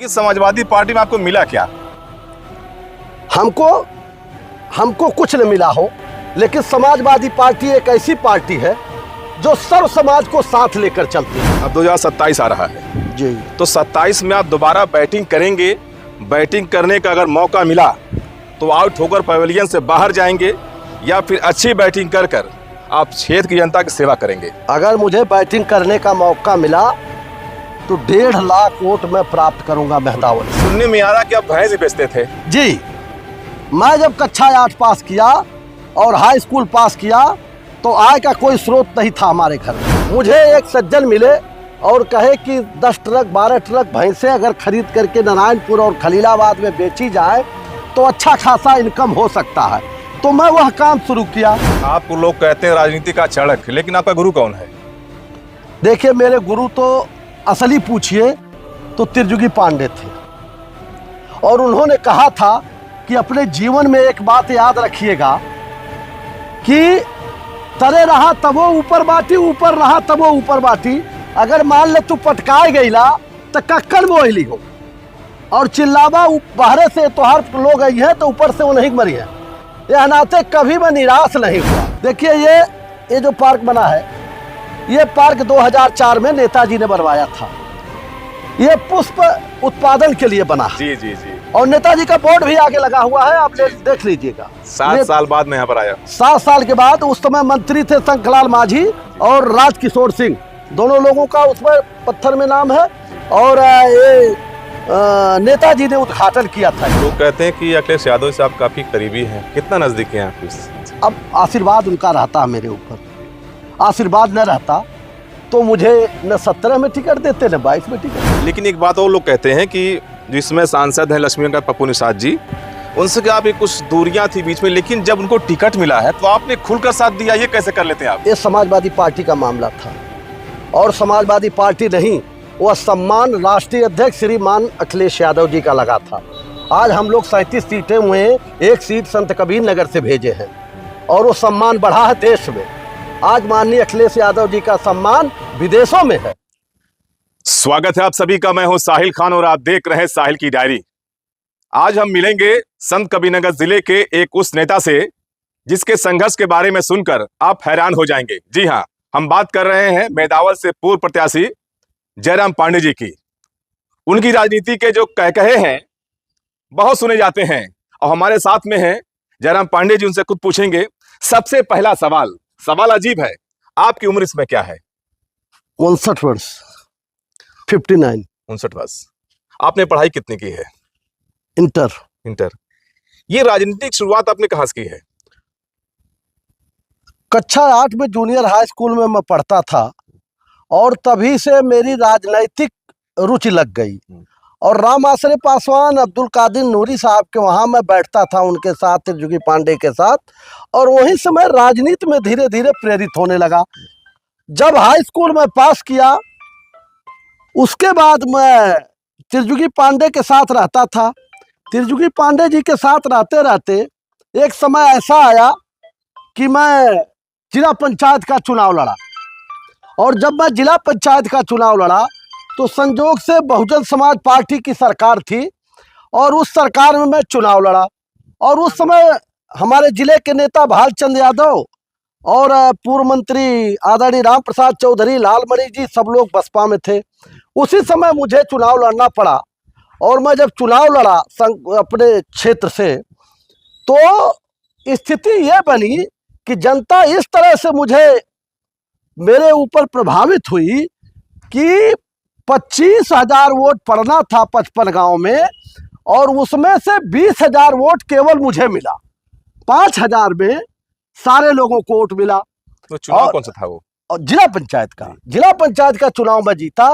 लेकिन समाजवादी पार्टी में आपको मिला क्या? हमको कुछ न मिला हो, लेकिन समाजवादी पार्टी एक ऐसी पार्टी है जो सर्व समाज को साथ लेकर चलती है। अब 2027 आ रहा है जी, तो 27 में आप दोबारा बैटिंग करेंगे। बैटिंग करने का अगर मौका मिला तो आउट होकर पवेलियन से बाहर जाएंगे या फिर अच्छी बैटिंग कर कर आप क्षेत्र की जनता की सेवा करेंगे? अगर मुझे बैटिंग करने का मौका मिला तो 1.5 लाख वोट मैं प्राप्त करूंगा मेहदावल। सुनने में आ रहा कि आप भैंस ही बेचते थे। जी, मैं जब कक्षा 8 पास किया और हाई स्कूल पास किया तो आय का कोई स्रोत नहीं था हमारे घर में। मुझे एक सज्जन मिले और कहे कि 10 ट्रक 12 ट्रक भैंसें अगर खरीद करके नारायणपुर और खलीलाबाद में बेची जाए तो अच्छा खासा इनकम हो सकता है, तो मैं वह काम शुरू किया। आपको लोग कहते हैं राजनीति का चाणक्य, लेकिन आपका गुरु कौन है? देखिए, मेरे गुरु तो असली पूछिए तो तिरजुगी पांडे थे, और उन्होंने कहा था कि अपने जीवन में एक बात याद रखिएगा कि तरे रहा तबो ऊपर बाटी, ऊपर रहा तबो ऊपर बाटी। अगर मान ले तू पटकाए गईला तो कक्कड़ मोहली हो और चिल्लावा बाहरे से तोहार लोग आई है तो ऊपर से वो नहीं मरी है। यह नाते कभी मैं निराश नहीं हुआ। देखिए, ये जो पार्क बना है, ये पार्क 2004 में नेताजी ने बनवाया था। ये पुष्प उत्पादन के लिए बना। जी जी जी। और नेताजी का बोर्ड भी आगे लगा हुआ है, आप देख लीजिएगा। 7 साल बाद मैं यहाँ पर आया। 7 साल के बाद उस समय मंत्री थे शंखलाल माझी और राजकिशोर सिंह, दोनों लोगों का उसमें पत्थर में नाम है। और ये नेताजी ने उद्घाटन किया था। लोग कहते हैं कि अखिलेश यादव से आप काफी करीबी हैं, कितना नजदीकी हैं आप? अब आशीर्वाद उनका रहता है मेरे ऊपर, आशीर्वाद न रहता तो मुझे न 17 में टिकट देते न 22 में टिकट। लेकिन एक बात और लोग कहते हैं कि जिसमें सांसद हैं लक्ष्मीकांत पप्पू निषाद जी, उनसे क्या आप कुछ दूरियां थी बीच में, लेकिन जब उनको टिकट मिला है तो आपने खुलकर साथ दिया। ये कैसे कर लेते हैं आप? ये समाजवादी पार्टी का मामला था, और समाजवादी पार्टी नहीं, वह सम्मान राष्ट्रीय अध्यक्ष श्रीमान अखिलेश यादव जी का लगा था। आज हम लोग 37 सीटें हुए, एक सीट संत कबीर नगर से भेजे हैं, और वो सम्मान बढ़ा है देश में। आज माननीय अखिलेश यादव जी का सम्मान विदेशों में है। स्वागत है आप सभी का, मैं हूं साहिल खान और आप देख रहे हैं साहिल की डायरी। आज हम मिलेंगे संत कबीरनगर जिले के एक उस नेता से जिसके संघर्ष के बारे में सुनकर आप हैरान हो जाएंगे। जी हां, हम बात कर रहे हैं मेदावल से पूर्व प्रत्याशी जयराम पांडे जी की। उनकी राजनीति के जो कहे हैं बहुत सुने जाते हैं, और हमारे साथ में हैं जयराम पांडे जी। उनसे खुद पूछेंगे। सबसे पहला सवाल अजीब है, आपकी उम्र इसमें क्या है? 59 वर्ष। 59। 59 वर्ष। आपने पढ़ाई कितनी की है? इंटर। ये राजनीतिक शुरुआत आपने कहां से की है? कक्षा 8 में जूनियर हाई स्कूल में मैं पढ़ता था, और तभी से मेरी राजनैतिक रुचि लग गई। और राम आश्रय पासवान, अब्दुल कादिर नूरी साहब के वहाँ मैं बैठता था, उनके साथ, तिरजुगी पांडे के साथ, और वहीं से मैं राजनीति में धीरे धीरे प्रेरित होने लगा। जब हाई स्कूल में पास किया, उसके बाद मैं तिरजुगी पांडे के साथ रहता था। तिरजुगी पांडे जी के साथ रहते रहते एक समय ऐसा आया कि मैं जिला पंचायत का चुनाव लड़ा, और जब मैं जिला पंचायत का चुनाव लड़ा तो संजोग से बहुजन समाज पार्टी की सरकार थी, और उस सरकार में मैं चुनाव लड़ा। और उस समय हमारे जिले के नेता भालचंद्र यादव और पूर्व मंत्री आदरणीय राम प्रसाद चौधरी, लालमणि जी, सब लोग बसपा में थे। उसी समय मुझे चुनाव लड़ना पड़ा, और मैं जब चुनाव लड़ा अपने क्षेत्र से, तो स्थिति ये बनी कि जनता इस तरह से मेरे ऊपर प्रभावित हुई कि 25,000 वोट पड़ना था 55 गांव में, और उसमें से 20,000 वोट केवल मुझे मिला। 5,000 में सारे लोगों को वोट मिला। तो चुनाव कौन सा था वो? और जिला पंचायत का चुनाव में जीता,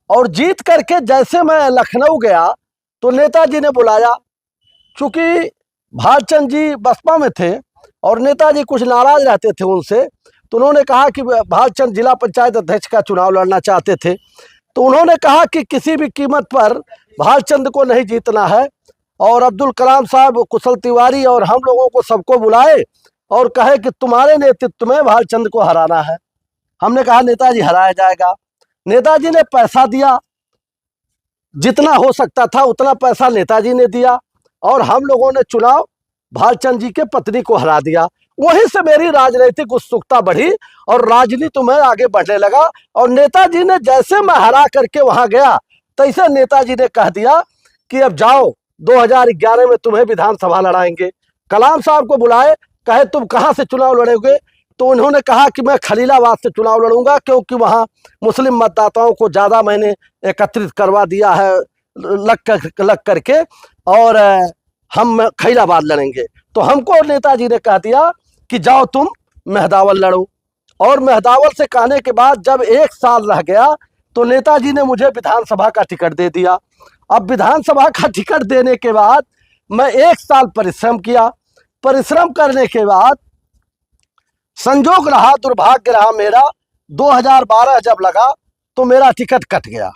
और जीत करके जैसे मैं लखनऊ गया तो नेताजी ने बुलाया। चूंकि भालचंद जी बसपा में थे और नेताजी कुछ नाराज रहते थे उनसे, तो उन्होंने कहा कि भालचंद जिला पंचायत अध्यक्ष का चुनाव लड़ना चाहते थे। तो उन्होंने कहा कि किसी भी कीमत पर भालचंद को नहीं जीतना है, और अब्दुल कलाम साहब, कुशल तिवारी और हम लोगों को सबको बुलाए और कहे कि तुम्हारे नेतृत्व में भालचंद को हराना है। हमने कहा नेताजी हराया जाएगा। नेताजी ने पैसा दिया, जितना हो सकता था उतना पैसा नेताजी ने दिया और हम लोगों ने चुनाव भालचंद जी के पत्नी को हरा दिया। वहीं से मेरी राजनीतिक उत्सुकता बढ़ी और राजनीति में आगे बढ़ने लगा। और नेताजी ने जैसे मैं हरा करके वहां गया तैसे नेताजी ने कह दिया कि अब जाओ 2011 में तुम्हें विधानसभा लड़ाएंगे। कलाम साहब को बुलाए, कहे तुम कहाँ से चुनाव लड़ोगे? तो उन्होंने कहा कि मैं खलीलाबाद से चुनाव लड़ूंगा, क्योंकि वहाँ मुस्लिम मतदाताओं को ज़्यादा मैंने एकत्रित करवा दिया है लग करके, और हम खलीलाबाद लड़ेंगे। तो हमको नेताजी ने कह दिया कि जाओ तुम मेहदावल लड़ो। और मेहदावल से कहने के बाद जब 1 साल रह गया तो नेताजी ने मुझे विधानसभा का टिकट दे दिया। अब विधानसभा का टिकट देने के बाद मैं 1 साल परिश्रम किया। परिश्रम करने के बाद संजोग रहा, दुर्भाग्य रहा मेरा, 2012 जब लगा तो मेरा टिकट कट गया।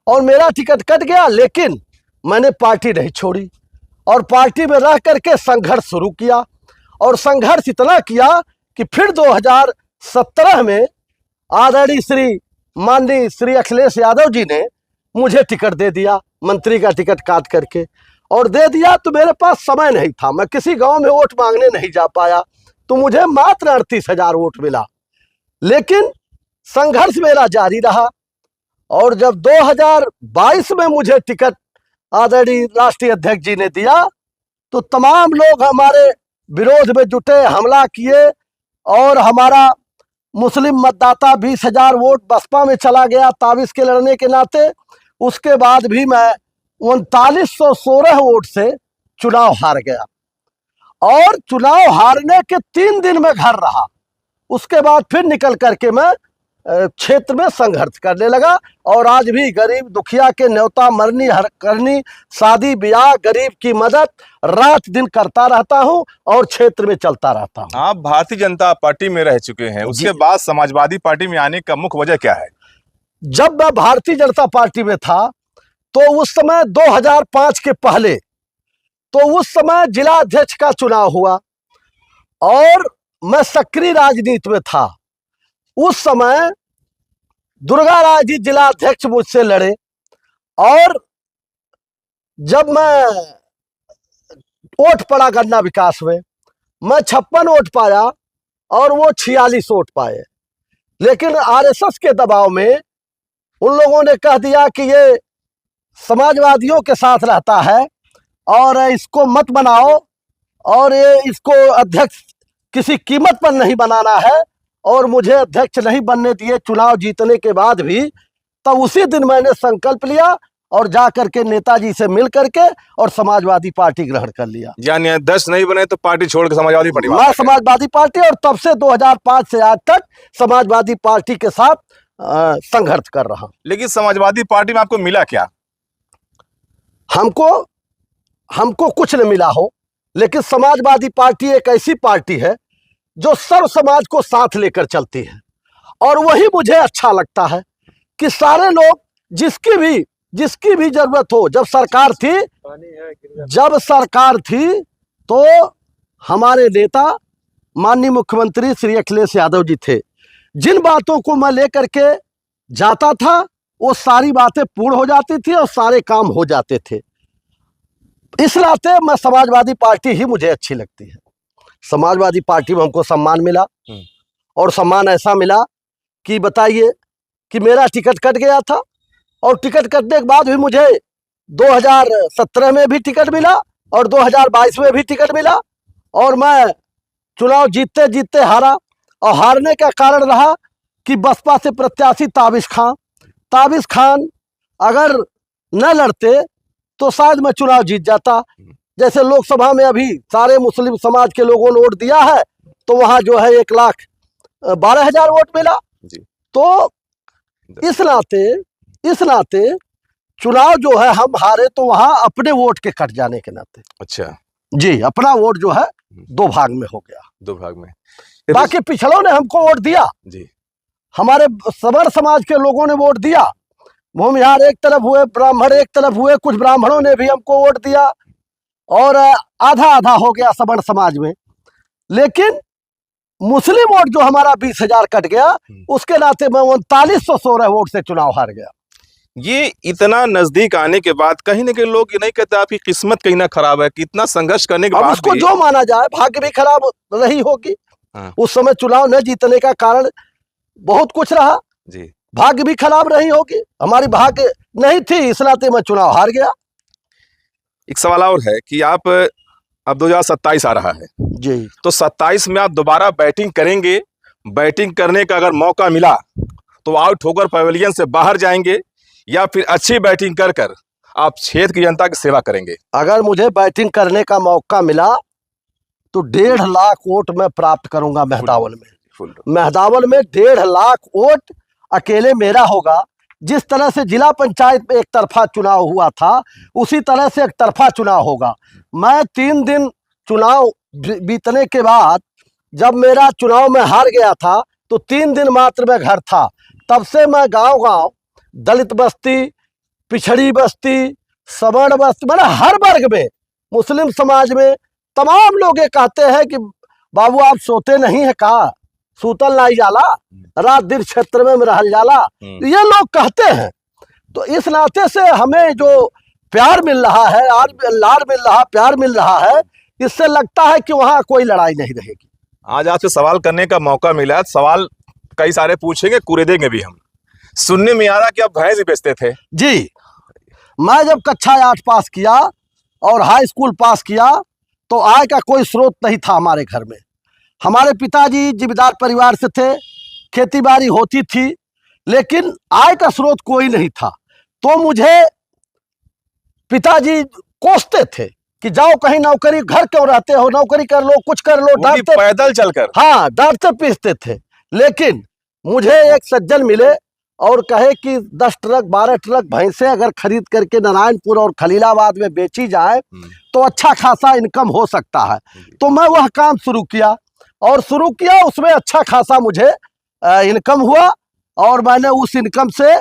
और मेरा टिकट कट गया, लेकिन मैंने पार्टी नहीं छोड़ी और पार्टी में रह करके संघर्ष शुरू किया। और संघर्ष इतना किया कि फिर 2017 में आदरणीय माननीय श्री अखिलेश यादव जी ने मुझे टिकट दे दिया, मंत्री का टिकट काट करके और दे दिया। तो मेरे पास समय नहीं था, मैं किसी गांव में वोट मांगने नहीं जा पाया, तो मुझे मात्र 38,000 वोट मिला। लेकिन संघर्ष मेरा जारी रहा। और जब 2022 में मुझे टिकट आदरणीय राष्ट्रीय अध्यक्ष जी ने दिया तो तमाम लोग हमारे विरोध में जुटे, हमला किए और हमारा मुस्लिम मतदाता 20,000 वोट बसपा में चला गया ताबिज के लड़ने के नाते। उसके बाद भी मैं 3916 वोट से चुनाव हार गया और चुनाव हारने के 3 दिन में घर रहा। उसके बाद फिर निकल करके मैं क्षेत्र में संघर्ष करने लगा। और आज भी गरीब दुखिया के न्योता मरनी हर करनी, शादी ब्याह, गरीब की मदद रात दिन करता रहता हूं और क्षेत्र में चलता रहता हूं। आप भारतीय जनता पार्टी में रह चुके हैं, उसके बाद समाजवादी पार्टी में आने का मुख्य वजह क्या है? जब मैं भारतीय जनता पार्टी में था तो उस समय 2005 के पहले, तो उस समय जिला अध्यक्ष का चुनाव हुआ और मैं सक्रिय राजनीति में था। उस समय दुर्गा राय जी जिला अध्यक्ष मुझसे लड़े और जब मैं वोट पड़ा गन्ना विकास में, मैं 56 वोट पाया और वो 46 वोट पाए। लेकिन आरएसएस के दबाव में उन लोगों ने कह दिया कि ये समाजवादियों के साथ रहता है और इसको मत बनाओ और ये इसको अध्यक्ष किसी कीमत पर नहीं बनाना है, और मुझे अध्यक्ष नहीं बनने दिए चुनाव जीतने के बाद भी। तब उसी दिन मैंने संकल्प लिया और जा करके नेताजी से मिल करके और समाजवादी पार्टी ग्रहण कर लिया। यानी अध्यक्ष नहीं बने तो पार्टी छोड़ के समाजवादी पार्टी? मैं समाजवादी पार्टी, और तब से 2005 से आज तक समाजवादी पार्टी के साथ संघर्ष कर रहा हूं। लेकिन समाजवादी पार्टी में आपको मिला क्या? हमको कुछ न मिला हो, लेकिन समाजवादी पार्टी एक ऐसी पार्टी है जो सर्व समाज को साथ लेकर चलती है। और वही मुझे अच्छा लगता है कि सारे लोग जिसकी भी जरूरत हो। जब सरकार थी तो हमारे नेता माननीय मुख्यमंत्री श्री अखिलेश यादव जी थे। जिन बातों को मैं लेकर के जाता था वो सारी बातें पूर्ण हो जाती थी और सारे काम हो जाते थे। इस नाते मैं समाजवादी पार्टी ही मुझे अच्छी लगती है। समाजवादी पार्टी में हमको सम्मान मिला और सम्मान ऐसा मिला कि बताइए कि मेरा टिकट कट गया था और टिकट कटने के बाद भी मुझे 2017 में भी टिकट मिला और 2022 में भी टिकट मिला और मैं चुनाव जीतते जीतते हारा। और हारने का कारण रहा कि बसपा से प्रत्याशी ताबिज खान अगर न लड़ते तो शायद मैं चुनाव जीत जाता। जैसे लोकसभा में अभी सारे मुस्लिम समाज के लोगों ने वोट दिया है तो वहां जो है 1,12,000 वोट मिला जी। तो इस नाते चुनाव जो है हम हारे तो वहां अपने वोट के कट जाने के नाते। अच्छा जी, अपना वोट जो है 2 भाग में हो गया। 2 भाग में। बाकी पिछड़ों ने हमको वोट दिया जी। हमारे सवर्ण समाज के लोगों ने वोट दिया। भूमिहार एक तरफ हुए, ब्राह्मण एक तरफ हुए, कुछ ब्राह्मणों ने भी हमको वोट दिया और आधा आधा हो गया सवर्ण समाज में। लेकिन मुस्लिम वोट जो हमारा 20,000 कट गया, उसके नाते मैं 3916 वोट से चुनाव हार गया। ये इतना नजदीक आने के बाद कहीं ना कहीं लोग ये नहीं कहते आपकी किस्मत कहीं ना खराब है कि इतना संघर्ष करने के अब बाद उसको भी। जो माना जाए, भाग्य भी खराब रही होगी। हाँ। उस समय चुनाव न जीतने का कारण बहुत कुछ रहा, जी। भाग्य भी खराब रही होगी। हमारी भाग्य नहीं थी, इस नाते मैं चुनाव हार गया। एक सवाल और है कि आप अब 2027 आ रहा है, जी, तो 27 में आप दोबारा बैटिंग करेंगे। बैटिंग करने का अगर मौका मिला तो आउट होकर पवेलियन से बाहर जाएंगे, या फिर अच्छी बैटिंग कर कर आप क्षेत्र की जनता की सेवा करेंगे? अगर मुझे बैटिंग करने का मौका मिला तो 1.5 लाख वोट मैं प्राप्त करूंगा मेहदावल में। मेहदावल में 1.5 लाख वोट अकेले मेरा होगा। जिस तरह से जिला पंचायत में एक तरफा चुनाव हुआ था, उसी तरह से एक तरफा चुनाव होगा। मैं 3 दिन चुनाव बीतने के बाद, जब मेरा चुनाव में हार गया था, तो 3 दिन मात्र मैं घर था। तब से मैं गांव-गांव, दलित बस्ती, पिछड़ी बस्ती, सवर्ण बस्ती, मतलब हर वर्ग में, मुस्लिम समाज में तमाम लोग ये कहते हैं कि बाबू आप सोते नहीं है का, सूतल नहीं जाला, रात दिन क्षेत्र में रहल जाला, ये लोग कहते हैं। तो इस नाते से हमें जो प्यार मिल रहा है, लाड मिल रहा, प्यार मिल रहा है, इससे लगता है कि वहाँ कोई लड़ाई नहीं रहेगी। आज आपसे सवाल करने का मौका मिला, सवाल कई सारे पूछेंगे, कुरेदेंगे भी हम। सुनने में आ रहा कि आप भैंस ही बेचते थे। जी, मैं जब कक्षा 8 पास किया और हाई स्कूल पास किया, तो आय का कोई स्रोत नहीं था हमारे घर में। हमारे पिताजी जिम्मेदार परिवार से थे, खेती बाड़ी होती थी, लेकिन आय का स्रोत कोई नहीं था। तो मुझे पिताजी कोसते थे कि जाओ कहीं नौकरी, घर क्यों रहते हो, नौकरी कर लो, कुछ कर लो, वो भी डांटते, पैदल चलकर। हाँ डांटते पीसते थे। लेकिन मुझे एक सज्जन मिले और कहे कि 10 ट्रक 12 ट्रक भैंसें अगर खरीद करके नारायणपुर और खलीलाबाद में बेची जाए तो अच्छा खासा इनकम हो सकता है। तो मैं वह काम शुरू किया और उसमें अच्छा खासा मुझे इनकम हुआ, और मैंने उस इनकम से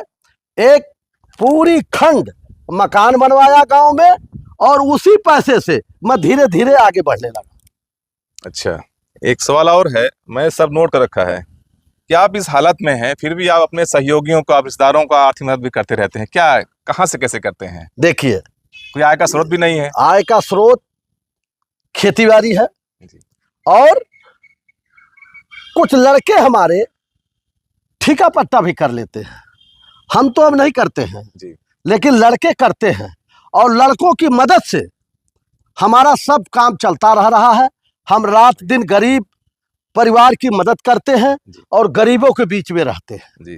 एक पूरी खंड मकान बनवाया गांव में, और उसी पैसे से मैं धीरे धीरे आगे बढ़ने लगा। अच्छा, एक सवाल और है, मैं सब नोट कर रखा है कि आप इस हालत में हैं, फिर भी आप अपने सहयोगियों का, रिश्तेदारों का आर्थिक मदद भी करते रहते हैं। क्या, कहाँ से कैसे करते हैं? देखिए, कोई आय का स्रोत भी नहीं है? आय का स्रोत खेतीबाड़ी है, और कुछ लड़के हमारे ठेका पट्टा भी कर लेते हैं। हम तो अब नहीं करते हैं जी। लेकिन लड़के करते हैं, और लड़कों की मदद से हमारा सब काम चलता रहा है। हम रात दिन गरीब परिवार की मदद करते हैं और गरीबों के बीच में रहते हैं। जी।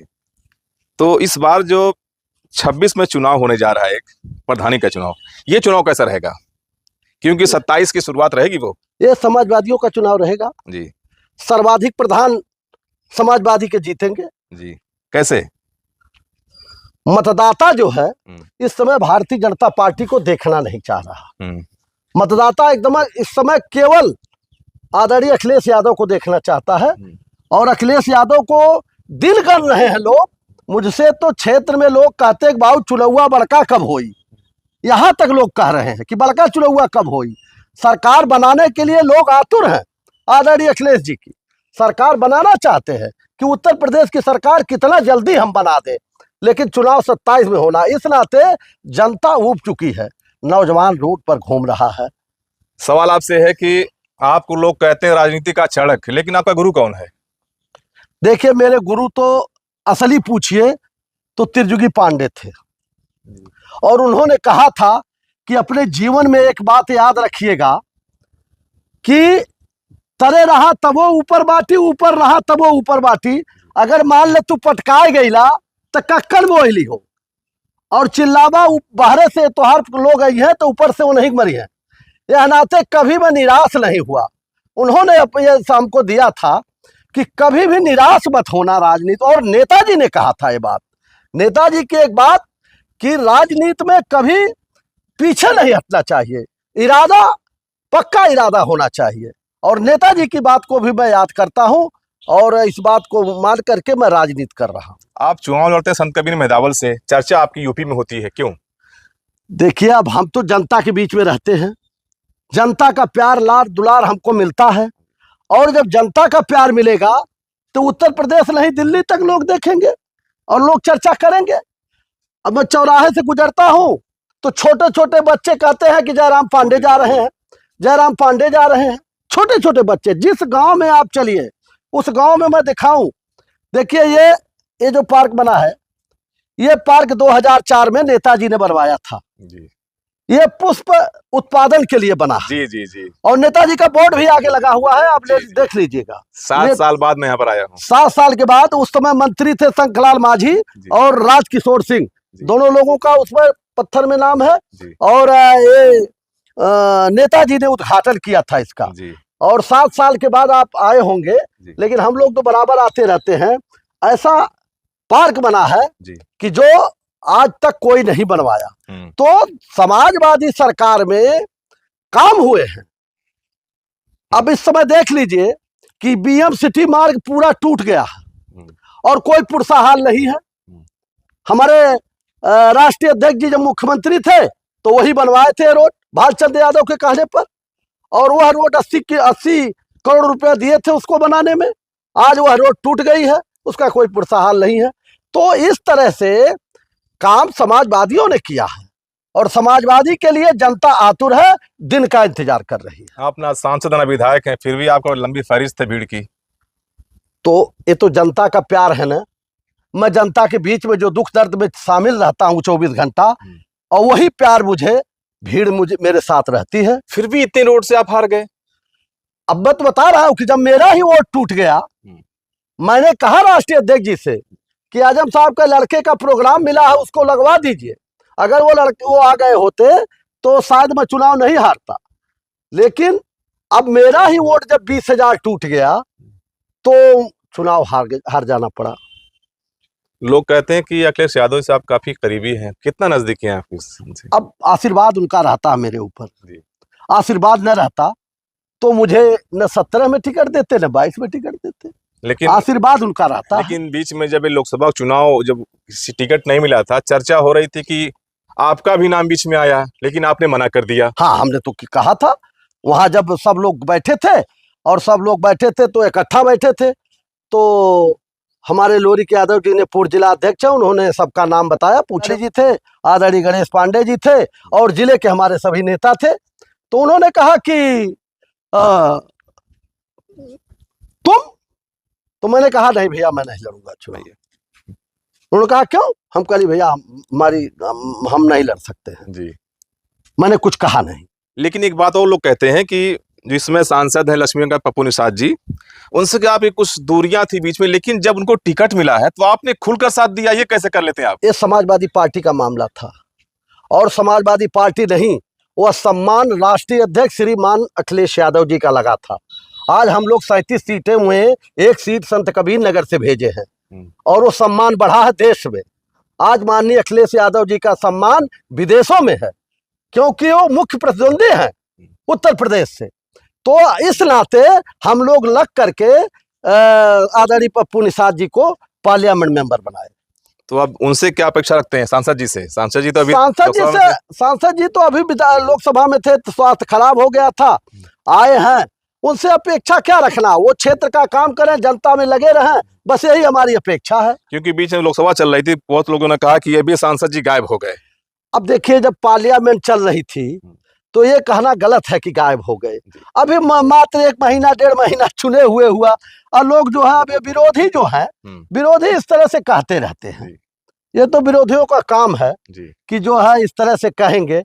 तो इस बार जो 26 में चुनाव होने जा रहा है, एक प्रधानी का चुनाव, ये चुनाव कैसा रहेगा? क्योंकि 27 की शुरुआत रहेगी वो। ये समाजवादियों का चुनाव रहेगा जी। सर्वाधिक प्रधान समाजवादी के जीतेंगे। जी, कैसे? मतदाता जो है इस समय भारतीय जनता पार्टी को देखना नहीं चाह रहा। मतदाता एकदम इस समय केवल आदरणीय अखिलेश यादव को देखना चाहता है, और अखिलेश यादव को दिल कर रहे हैं लोग। मुझसे तो क्षेत्र में लोग कहते हैं बाबू चुलौआ बड़का कब होई, यहाँ तक लोग कह रहे हैं कि बड़का चुलौआ कब होई। सरकार बनाने के लिए लोग आतुर हैं। आदरणीय अखिलेश जी की सरकार बनाना चाहते हैं कि उत्तर प्रदेश की सरकार कितना जल्दी हम बना दें, लेकिन चुनाव 27 में होना, इस नाते जनता ऊब चुकी है, नौजवान रोड पर घूम रहा है। सवाल आपसे है कि आपको लोग कहते हैं राजनीति का चाणक्य, लेकिन आपका गुरु कौन है? देखिए, मेरे गुरु तो असली पूछिए तो त्रिजुगी पांडे थे, और उन्होंने कहा था कि अपने जीवन में एक बात याद रखिएगा कि तरे रहा तब वो ऊपर बाटी, ऊपर रहा तब वो ऊपर बाटी। अगर मान ले तू पटकाए गईला तो कक्कड़ बोली हो, और चिल्लावा बाहरे से तोहार लोग आई है तो ऊपर से वो नहीं मरी है। यह नाते कभी मैं निराश नहीं हुआ। उन्होंने ये हमको दिया था कि कभी भी निराश मत होना राजनीति। और नेताजी ने कहा था ये बात, नेताजी की एक बात कि राजनीति में कभी पीछे नहीं हटना चाहिए, इरादा पक्का इरादा होना चाहिए। और नेताजी की बात को भी मैं याद करता हूं, और इस बात को मान करके मैं राजनीति कर रहा हूं। आप चुनाव लड़ते हैं संत कबीर मेहदावल से, चर्चा आपकी यूपी में होती है, क्यों? देखिए, अब हम तो जनता के बीच में रहते हैं, जनता का प्यार लाड दुलार हमको मिलता है, और जब जनता का प्यार मिलेगा तो उत्तर प्रदेश नहीं दिल्ली तक लोग देखेंगे और लोग चर्चा करेंगे। अब मैं चौराहे से गुजरता हूँ तो छोटे छोटे बच्चे कहते हैं कि जयराम पांडे जा रहे हैं, जयराम पांडे जा रहे हैं। छोटे छोटे बच्चे, जिस गांव में आप चलिए उस गांव में मैं दिखाऊं। देखिए ये जो पार्क बना है, ये पार्क 2004 में नेताजी ने बनवाया था जी ये पुष्प उत्पादन के लिए बना है। जी जी जी। और नेताजी का बोर्ड भी आगे लगा हुआ है, आप देख लीजिएगा। 7 साल बाद मैं यहाँ पर आया हूँ। 7 साल के बाद उस समय मंत्री थे शंखलाल माझी और राजकिशोर सिंह, दोनों लोगों का उसमें पत्थर में नाम है। और ये नेताजी ने उद्घाटन किया था इसका। और 7 साल के बाद आप आए होंगे, लेकिन हम लोग तो बराबर आते रहते हैं। ऐसा पार्क बना है कि जो आज तक कोई नहीं बनवाया। तो समाजवादी सरकार में काम हुए हैं। अब इस समय देख लीजिए कि बीएम सिटी मार्ग पूरा टूट गया है और कोई पुरसाहाल नहीं है। हमारे राष्ट्रीय अध्यक्ष जी जब मुख्यमंत्री थे तो वही बनवाए थे रोड, भालचंद्र यादव के कहने पर। और वह रोड 80 करोड़ रुपया दिए थे उसको बनाने में। आज वह रोड टूट गई है, उसका कोई पुरसाहाल नहीं है। तो इस तरह से काम समाजवादियों ने किया है और समाजवादी के लिए जनता आतुर है, दिन का इंतजार कर रही है। आप ना सांसद ना विधायक हैं, फिर भी आपको लंबी फहरिस्त है भीड़ की। तो ये तो जनता का प्यार है ना। मैं जनता के बीच में जो दुख दर्द में शामिल रहता हूँ 24 घंटा, और वही प्यार भीड़ मेरे साथ रहती है। फिर भी इतने रोड से आप हार गए। अब मैं तो बता रहा हूँ कि जब मेरा ही वोट टूट गया, मैंने कहा राष्ट्रीय अध्यक्ष जी से कि आजम साहब का लड़के का प्रोग्राम मिला है, उसको लगवा दीजिए। अगर वो आ गए होते तो शायद मैं चुनाव नहीं हारता। लेकिन अब मेरा ही वोट जब 20,000 टूट गया तो चुनाव हार जाना पड़ा। लोग कहते हैं कि अखिलेश यादव से आप काफी करीबी हैं, कितना नजदीकी हैं आप उनसे? अब आशीर्वाद उनका रहता है मेरे ऊपर। आशीर्वाद न रहता तो मुझे न 17 में टिकट देते न 22 में टिकट देते। लेकिन आशीर्वाद उनका रहता है। लेकिन बीच में जब लोकसभा चुनाव, जब किसी टिकट नहीं मिला था, चर्चा हो रही थी कि आपका भी नाम बीच में आया, लेकिन आपने मना कर दिया। हाँ, हमने तो कहा था। वहां जब सब लोग बैठे थे और सब लोग बैठे थे तो इकट्ठा बैठे थे, तो हमारे लोरिक यादव जी ने पूर्व जिला अध्यक्ष है, उन्होंने सबका नाम बताया। पूछे जी थे, आदरणीय गणेश पांडे जी थे और जिले के हमारे सभी नेता थे। तो उन्होंने कहा कि तुम, तो मैंने कहा नहीं भैया मैं नहीं लड़ूंगा चुनाव। उन्होंने कहा क्यों? हम कह भैया हम नहीं लड़ सकते हैं जी। मैंने कुछ कहा नहीं। लेकिन एक बात और लोग कहते हैं कि जिसमें सांसद है लक्ष्मीकांत पप्पू निषाद जी, उनसे क्या आप कुछ दूरियां थी बीच में, लेकिन जब उनको टिकट मिला है तो आपने खुलकर साथ दिया। ये कैसे कर लेते हैं आप? ये समाजवादी पार्टी का मामला था और समाजवादी पार्टी नहीं, वह सम्मान राष्ट्रीय अध्यक्ष श्रीमान अखिलेश यादव जी का लगा था। आज हम लोग 37 सीटें हुए, 1 सीट संत कबीर नगर से भेजे हैं और वो सम्मान बढ़ा है देश में। आज माननीय अखिलेश यादव जी का सम्मान विदेशों में है, क्योंकि वो मुख्य प्रतिद्वंदी हैं उत्तर प्रदेश से। तो इस नाते हम लोग लग करके आदरणीय पप्पू निषाद जी को पार्लियामेंट मेंबर बनाए। तो अब उनसे क्या अपेक्षा रखते हैं सांसद जी से? सांसद जी तो अभी लोकसभा में थे तो स्वास्थ्य खराब हो गया था, आए हैं। उनसे अपेक्षा क्या रखना, वो क्षेत्र का काम करें, जनता में लगे रहें, बस यही हमारी अपेक्षा है। क्योंकि बीच में लोकसभा चल रही थी, बहुत लोगों ने कहा कि ये भी सांसद जी गायब हो गए। अब देखिए, जब पार्लियामेंट चल रही थी तो ये कहना गलत है कि गायब हो गए। अभी मात्र 1 महीना 1.5 महीना चुने हुए हुआ, और लोग जो है अब विरोधी जो है, विरोधी इस तरह से कहते रहते हैं। ये तो विरोधियों का काम है कि जो है इस तरह से कहेंगे,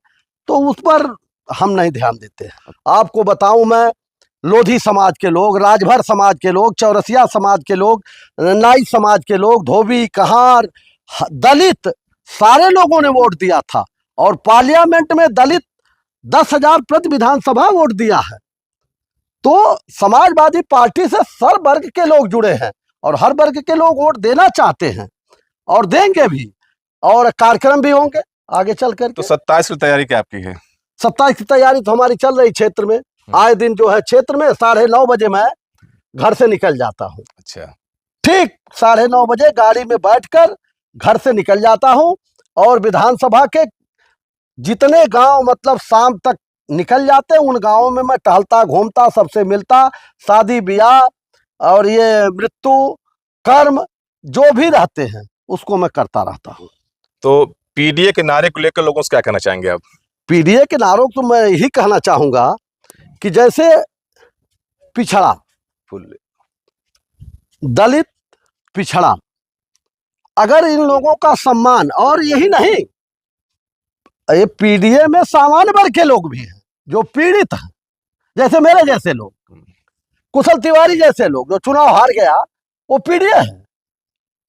तो उस पर हम नहीं ध्यान देते हैं। आपको बताऊं, मैं लोधी समाज के लोग, राजभर समाज के लोग, चौरसिया समाज के लोग, नाई समाज के लोग, धोबी, कहार, दलित, सारे लोगों ने वोट दिया था। और पार्लियामेंट में दलित 10,000 प्रति विधानसभा वोट दिया है। तो समाजवादी पार्टी से सर वर्ग के लोग जुड़े हैं और हर वर्ग के लोग वोट देना चाहते हैं और देंगे भी, और कार्यक्रम भी होंगे आगे चल कर। तो 27 की तैयारी क्या आपकी है? 27 की तैयारी तो हमारी चल रही क्षेत्र में। आए दिन जो है क्षेत्र में 9:30 बजे मैं घर से निकल जाता हूँ। अच्छा, ठीक 9:30 बजे गाड़ी में बैठकर घर से निकल जाता हूँ और विधानसभा के जितने गांव मतलब शाम तक निकल जाते हैं, उन गांवों में मैं टहलता घूमता, सबसे मिलता, शादी ब्याह और ये मृत्यु कर्म जो भी रहते हैं उसको मैं करता रहता हूँ। तो पीडीए के नारे को लेकर लोगों से क्या कहना चाहेंगे आप? पीडीए के नारों को मैं यही कहना चाहूंगा कि जैसे पिछड़ा, दलित, पिछड़ा, अगर इन लोगों का सम्मान, और यही नहीं, ये पीडीए में सामान्य वर्ग के लोग भी हैं जो पीड़ित हैं, जैसे मेरे जैसे लोग, कुशल तिवारी जैसे लोग जो चुनाव हार गया, वो पीडीए है,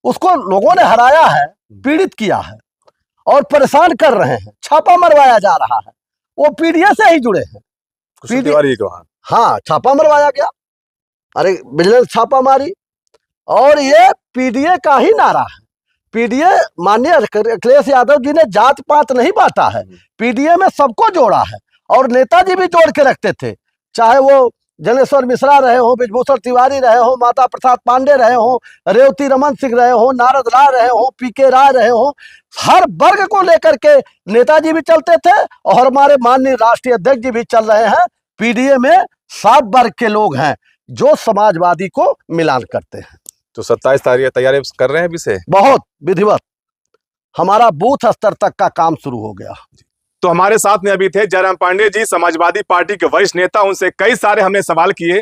उसको लोगों ने हराया है, पीड़ित किया है और परेशान कर रहे हैं, छापा मरवाया जा रहा है, वो पीडीए से ही जुड़े हैं। कुशल तिवारी को, हाँ, छापा मरवाया गया, अरे विजिलेंस छापा मारी, और ये पीडीए का ही नारा है। पीडीए, माननीय अखिलेश यादव जी ने जात पात नहीं बांटा है, पीडीए में सबको जोड़ा है, और नेताजी भी जोड़ के रखते थे, चाहे वो जनेश्वर मिश्रा रहे हो, ब्रिजभूषण तिवारी रहे हो, माता प्रसाद पांडे रहे हो, रेवती रमन सिंह रहे हो, नारद राय रहे हो, पीके राय रहे हो, हर वर्ग को लेकर के नेताजी भी चलते थे, और हमारे माननीय राष्ट्रीय अध्यक्ष जी भी चल रहे हैं। पीडीए में सब वर्ग के लोग हैं जो समाजवादी को मिलान करते हैं। तो 27 तारीख तैयारी कर रहे हैं अभी से? बहुत विधिवत, हमारा बूथ स्तर तक का काम शुरू हो गया। तो हमारे साथ में अभी थे जयराम पांडे जी, समाजवादी पार्टी के वरिष्ठ नेता। उनसे कई सारे हमने सवाल किए,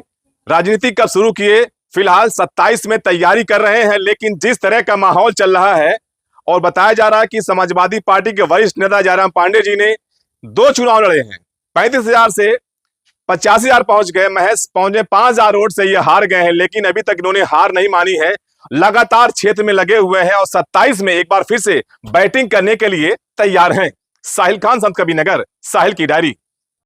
राजनीति कब शुरू किए, फिलहाल 27 में तैयारी कर रहे हैं, लेकिन जिस तरह का माहौल चल रहा है और बताया जा रहा है कि समाजवादी पार्टी के वरिष्ठ नेता जयराम पांडे जी ने 2 चुनाव लड़े हैं, 35,000 से 85,000 पहुंच गए, महज 5,000 वोट से ये हार गए हैं, लेकिन अभी तक इन्होंने हार नहीं मानी है, लगातार क्षेत्र में लगे हुए हैं और 27 में एक बार फिर से बैटिंग करने के लिए तैयार हैं। साहिल खान, संत कबीरनगर, साहिल की डायरी।